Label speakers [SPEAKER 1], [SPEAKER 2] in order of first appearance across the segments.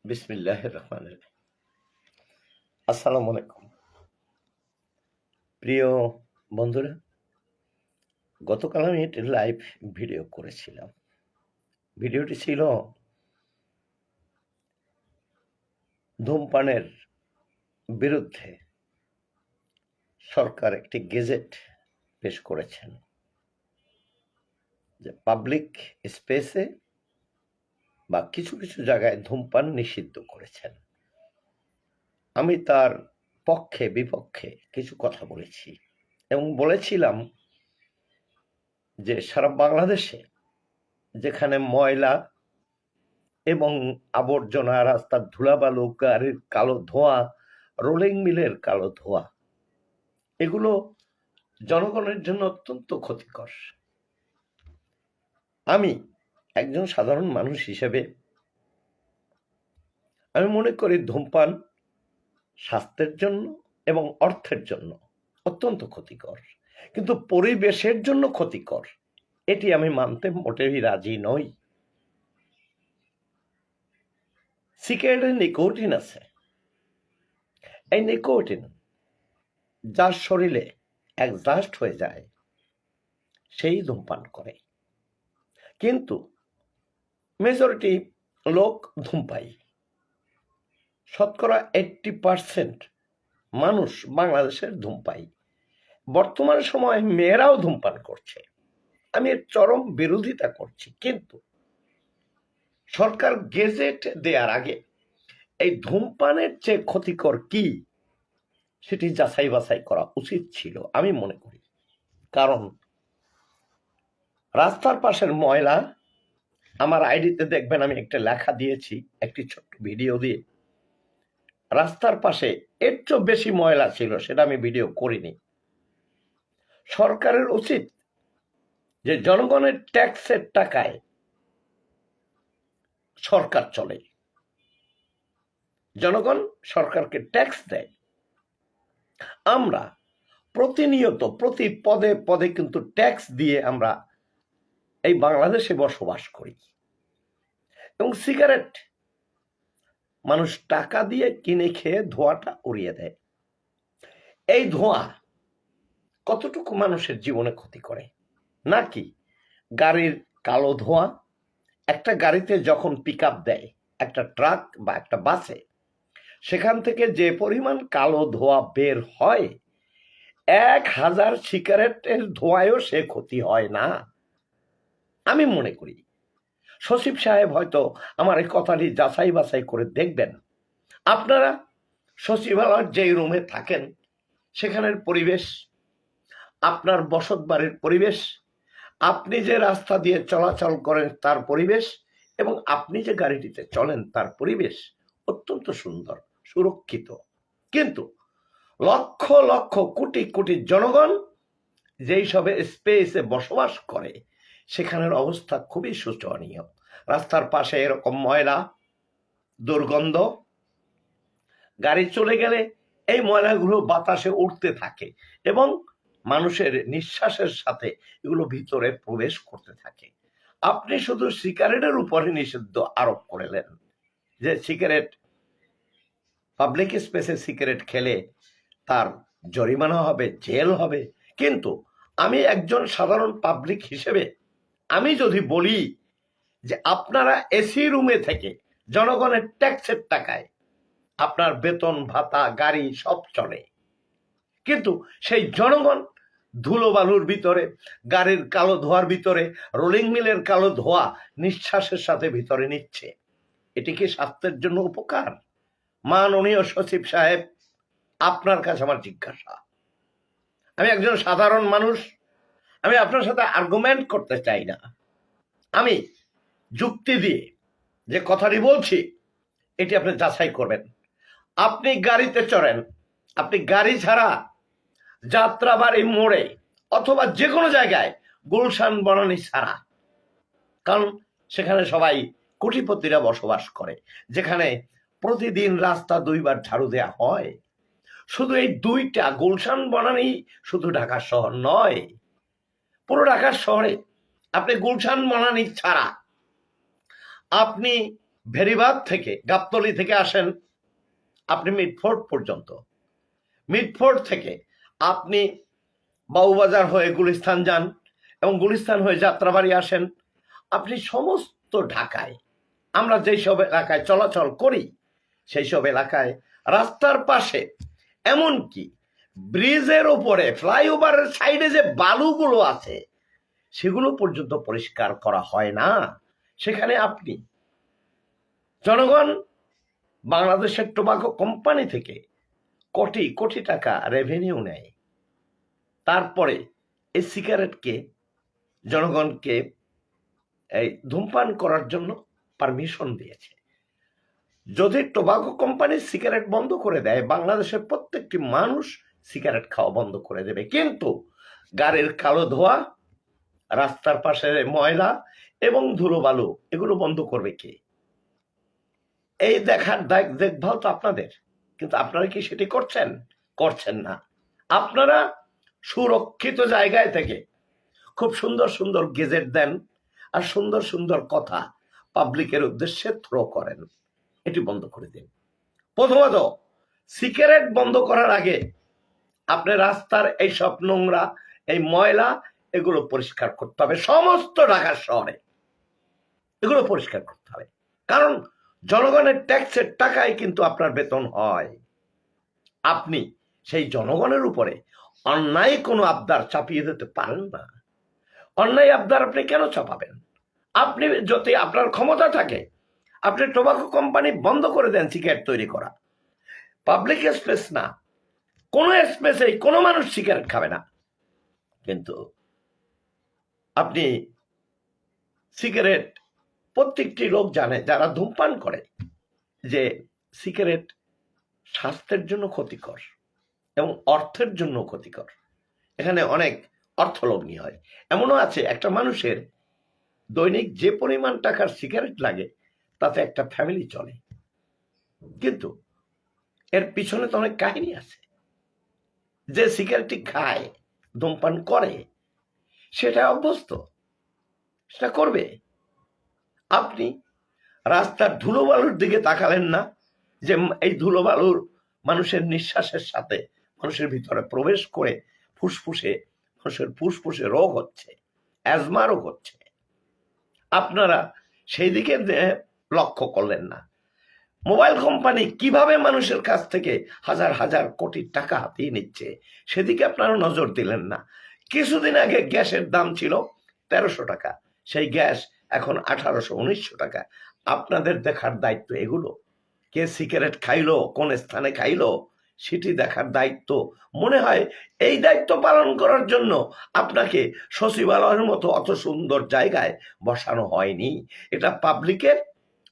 [SPEAKER 1] বিসমিল্লাহির রহমানির রহিম। আসসালামু আলাইকুম প্রিয় বন্ধুরা। গতকাল আমি একটি লাইভ ভিডিও করেছিলাম। ভিডিওটি ছিল ধূমপানের বিরুদ্ধে সরকার একটি গেজেট পেশ করেছেন, যে পাবলিক স্পেসে বা কিছু কিছু জায়গায় ধূমপান নিষিদ্ধ করেছেন। আমি তার পক্ষে বিপক্ষে কিছু কথা বলেছি এবং বলেছিলাম যে সারা বাংলাদেশে যেখানে ময়লা এবং আবর্জনা, রাস্তার ধুলাবালু, গাড়ির কালো ধোঁয়া, রোলিং মিলের কালো ধোঁয়া, এগুলো জনগণের জন্য অত্যন্ত ক্ষতিকর। আমি একজন সাধারণ মানুষ হিসেবে আমি মনে করি ধূমপান স্বাস্থ্যের জন্য এবং অর্থের জন্য অত্যন্ত ক্ষতিকর, কিন্তু পরিবেশের জন্য ক্ষতিকর এটি আমি মানতে মোটেই রাজি নই। সিগারেটে নিকোটিন আছে। এই নিকোটিন যার শরীরে অ্যাডজাস্ট হয়ে যায় সেই ধূমপান করে, কিন্তু মেজরিটি লোক ধূমপায়ী। শতকরা 80% মানুষ বাংলাদেশের ধূমপায়ী। বর্তমান সময়ে মেয়েরাও ধূমপান করছে। আমি এর চরম বিরোধিতা করছি, কিন্তু সরকার গেজেট দেওয়ার আগে এই ধূমপানের চেয়ে ক্ষতিকর কি সেটি যাচাই বাছাই করা উচিত ছিল আমি মনে করি। কারণ রাস্তার পাশের ময়লা, আমার আইডিতে দেখবেন আমি একটা লেখা দিয়েছি, একটি ছোট্ট ভিডিও দিয়ে। রাস্তার পাশে এর চেয়ে বেশি ময়লা ছিল, সেটা আমি ভিডিও করিনি। সরকারের উচিত যে জনগণের ট্যাক্সের টাকায় সরকার চলে, জনগণ সরকারকে ট্যাক্স দেয়। আমরা প্রতিনিয়ত প্রতি পদে পদে কিন্তু ট্যাক্স দিয়ে আমরা এই বাংলাদেশে বসবাস করি। এবং সিগারেট মানুষ টাকা দিয়ে কিনে খেয়ে ধোঁয়াটা উড়িয়ে দেয়। এই ধোঁয়া কতটুকু মানুষের জীবনে ক্ষতি করে, নাকি গাড়ির কালো ধোঁয়া? একটা গাড়িতে যখন পিক আপ দেয় একটা ট্রাক বা একটা বাসে, সেখান থেকে যে পরিমাণ কালো ধোঁয়া বের হয়, 1000 সিগারেটের ধোঁয়ায়ও সে ক্ষতি হয় না। আমি মনে করি সচিব সাহেব হয়তো আমার এই কথাটি যাচাই বাছাই করে দেখবেন। আপনারা সচিবালয়ের যে রুমে থাকেন সেখানের পরিবেশ, আপনার বসত বাড়ির পরিবেশ, আপনি যে রাস্তা দিয়ে চলাচল করেন তার পরিবেশ, এবং আপনি যে গাড়িটিতে চলেন তার পরিবেশ অত্যন্ত সুন্দর, সুরক্ষিত। কিন্তু লক্ষ লক্ষ কোটি কোটি জনগণ যেই সবে স্পেসে বসবাস করে সেখানের অবস্থা খুবই শোচনীয়। রাস্তার পাশে এরকম ময়লা, দুর্গন্ধ, গাড়ি চলে গেলে এই ময়লাগুলো বাতাসে উঠতে থাকে এবং মানুষের নিঃশ্বাসের সাথে এগুলো ভিতরে প্রবেশ করতে থাকে। আপনি শুধু সিগারেটের উপরে নিষিদ্ধ আরোপ করলেন, যে সিগারেট পাবলিক স্পেসে সিগারেট খেলে তার জরিমানা হবে, জেল হবে। কিন্তু আমি একজন সাধারণ পাবলিক হিসেবে আমি যদি বলি যে আপনারা এসি রুমে থেকে জনগণের ট্যাক্সের টাকায় আপনার বেতন ভাতা, গাড়ি সব চলে, কিন্তু সেই জনগণ ধুলোবালুর ভিতরে, গাড়ির কালো ধোয়ার ভিতরে, রোলিং মিলের কালো ধোয়া নিঃশ্বাসের সাথে ভিতরে নিচ্ছে, এটি কি স্বাস্থ্যের জন্য উপকার? মাননীয় সচিব সাহেব, আপনার কাছে আমার জিজ্ঞাসা। আমি একজন সাধারণ মানুষ, আমি আপনার সাথে আর্গুমেন্ট করতে চাই না, আমি যুক্তি দিয়ে যে কথাটি বলছি এটি আপনি যাচাই করবেন। আপনি গাড়িতে চড়েন, আপনি গাড়ি ছাড়া যাত্রাবাড়ি মোড়ে অথবা যে কোনো জায়গায় গুলশান বনানী ছাড়া, কারণ সেখানে সবাই কোটিপতিরা বসবাস করে, যেখানে প্রতিদিন রাস্তা 2বার ঝাড়ু দেয়া হয়। শুধু এই 2টা গুলশান বনানী শুধু ঢাকা শহর নয়, পুরো ঢাকা শহরে আপনি গুলশান বনানী ছাড়া আপনি ভেরিবাদ থেকে গাবতলী থেকে আসেন আপনি মিটফোর্ড পর্যন্ত, মিটফোর্ড থেকে আপনি বাবুবাজার হয়ে গুলিস্তান যান এবং গুলিস্তান হয়ে যাত্রাবাড়ি আসেন, আপনি সমস্ত ঢাকায় আমরা যেই সব এলাকায় চলাচল করি সেই সব এলাকায় রাস্তার পাশে, এমনকি ব্রিজের উপরে ফ্লাইওভারের সাইডে যে বালুগুলো আছে সেগুলো পর্যন্ত পরিষ্কার করা হয় না। সেখানে আপনি জনগণ বাংলাদেশের টোবাকো কোম্পানি থেকে কোটি কোটি টাকা রেভিনিউ নেয়, তারপরে এই সিগারেটকে জনগণকে এই ধূমপান করার জন্য পারমিশন দিয়েছে। যদি টোবাকো কোম্পানি সিগারেট বন্ধ করে দেয়, বাংলাদেশের প্রত্যেকটি মানুষ সিগারেট খাওয়া বন্ধ করে দেবে, কিন্তু গাড়ির কালো ধোঁয়া, রাস্তার পাশে ময়লা এবং ধুলোবালু এগুলো বন্ধ করবে কে? এই দেখার দেখভাল তো আপনাদের, কিন্তু আপনারা কি সেটি করছেন? করছেন না। আপনারা সুরক্ষিত জায়গায় থেকে খুব সুন্দর সুন্দর গেজেট দেন আর সুন্দর সুন্দর কথা পাবলিকের উদ্দেশ্যে থ্রো করেন। এটি বন্ধ করে দিন। প্রথমত, সিগারেট বন্ধ করার আগে আপনি রাস্তার এইসব নোংরা, এই ময়লা এগুলো পরিষ্কার করতে হবে। সমস্ত ঢাকা শহরে এগুলো পরিষ্কার করতে হবে, কারণ জনগণের ট্যাক্সের টাকায় কিন্তু আপনার বেতন হয়। আপনি সেই জনগণের উপরে অন্যায় কোনো আবদার চাপিয়ে দিতে পারেন না। অন্যায় আবদার আপনি কেন চাপাবেন? আপনি যদি আপনার ক্ষমতা থাকে, আপনি টোবাকো কোম্পানি বন্ধ করে দেন সিগারেট তৈরি করা। পাবলিক স্পেস না, কোনো স্পেসে কোনো মানুষ সিগারেট খাবে না, কিন্তু আপনি সিগারেট, প্রত্যেকটি লোক জানে যারা ধূমপান করে যে সিগারেট স্বাস্থ্যের জন্য ক্ষতিকর এবং অর্থের জন্য ক্ষতিকর। এখানে অনেক অর্থলগ্নি হয়। এমনও আছে একটা মানুষের দৈনিক যে পরিমাণ টাকার সিগারেট লাগে তাতে একটা ফ্যামিলি চলে, কিন্তু এর পিছনে তো অনেক কাহিনী আছে। যে সিগারেটটি খায়, ধূমপান করে, সেটা অভ্যস্ত, সেটা করবে। আপনি রাস্তার ধুলোবালুর দিকে তাকালেন না যে এই ধুলোবালুর মানুষের নিঃশ্বাসের সাথে মানুষের ভিতরে প্রবেশ করে মানুষের ফুসফুসে রোগ হচ্ছে, অ্যাজমা রোগ হচ্ছে। আপনারা সেই দিকে লক্ষ্য করলেন না। মোবাইল কোম্পানি কিভাবে মানুষের কাছ থেকে হাজার হাজার কোটি টাকা হাতিয়ে নিচ্ছে সেদিকে আপনারা নজর দিলেন না। কিছুদিন আগে গ্যাসের দাম ছিল 1300 টাকা, সেই গ্যাস এখন 1800-1900 টাকা। আপনাদের দেখার দায়িত্ব এগুলো। কে সিগারেট খাইলো, কোন স্থানে খাইলো, সেটি দেখার দায়িত্ব। মনে হয় এই দায়িত্ব পালন করার জন্য আপনাকে সচিবালয়ের মতো অত সুন্দর জায়গায় বসানো হয়নি। এটা পাবলিকের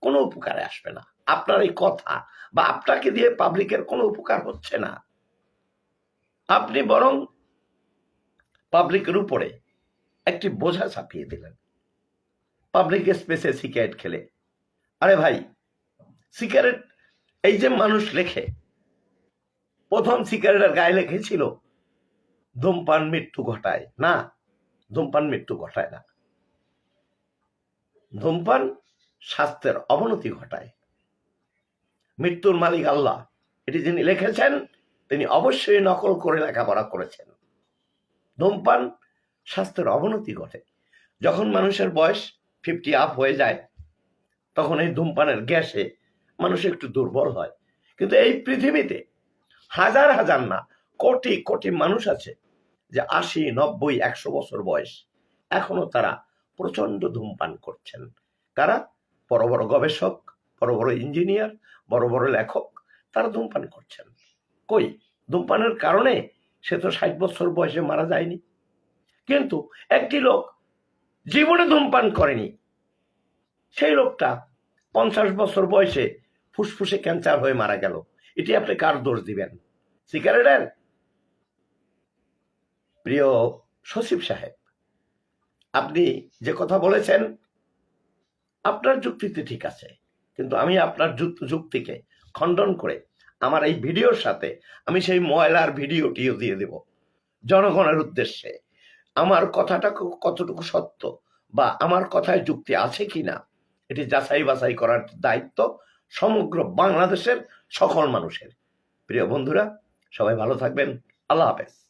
[SPEAKER 1] কোনো উপকারে আসবে না। আপনার এই কথা বা আপনাকে দিয়ে পাবলিকের কোনো উপকার হচ্ছে না। আপনি বরং পাবলিকের উপরে একটি বোঝা চাপিয়ে দিলেন পাবলিক স্পেসে সিগারেট খেলে। আরে ভাই, সিগারেট এই যে মানুষ লেখে, প্রথম সিগারেটের গায়ে লেখেছিল ধূমপান মৃত্যু ঘটায় না, ধূমপান মৃত্যু ঘটায় না, ধূমপান স্বাস্থ্যের অবনতি ঘটায়। মৃত্যুর মালিক আল্লাহ, এটি যিনি লিখেছেন তিনি অবশ্যই নকল করে লেখাপড়া করেছেন। ধূমপান স্বাস্থ্যের অবনতি ঘটে। যখন মানুষের বয়স 50 আপ হয়ে যায় তখন এই ধূমপানের গ্যাসে মানুষ একটু দুর্বল হয়। কিন্তু এই পৃথিবীতে হাজার হাজার না, কোটি কোটি মানুষ আছে যে 80, 90, 100 বছর বয়স, এখনো তারা প্রচন্ড ধূমপান করছেন। তারা বড় বড় গবেষক, বড় বড় ইঞ্জিনিয়ার, বড় বড় লেখক, তারা ধূমপান করছেন। কই, ধূমপানের কারণে সে তো 60 বছর বয়সে মারা যায়নি। কিন্তু একটি লোক জীবনে ধূমপান করেনি, সেই লোকটা 50 বছর বয়সে ফুসফুসে ক্যান্সার হয়ে মারা গেল। এটি আপনি কার দোষ দিবেন? সিগারেটের? প্রিয় সচিব সাহেব, আপনি যে কথা বলেছেন আপনার যুক্তিতে ঠিক আছে, কিন্তু আমি আপনার যুক্তিকে খণ্ডন করে আমার এই ভিডিওর সাথে আমি সেই ময়লার ভিডিওটিও দিয়ে দেব জনগণের উদ্দেশ্যে। আমার কথাটা কতটুকু সত্য বা আমার কথায় যুক্তি আছে কিনা এটি যাচাই বাছাই করার দায়িত্ব সমগ্র বাংলাদেশের সকল মানুষের। প্রিয় বন্ধুরা, সবাই ভালো থাকবেন। আল্লাহ হাফেজ।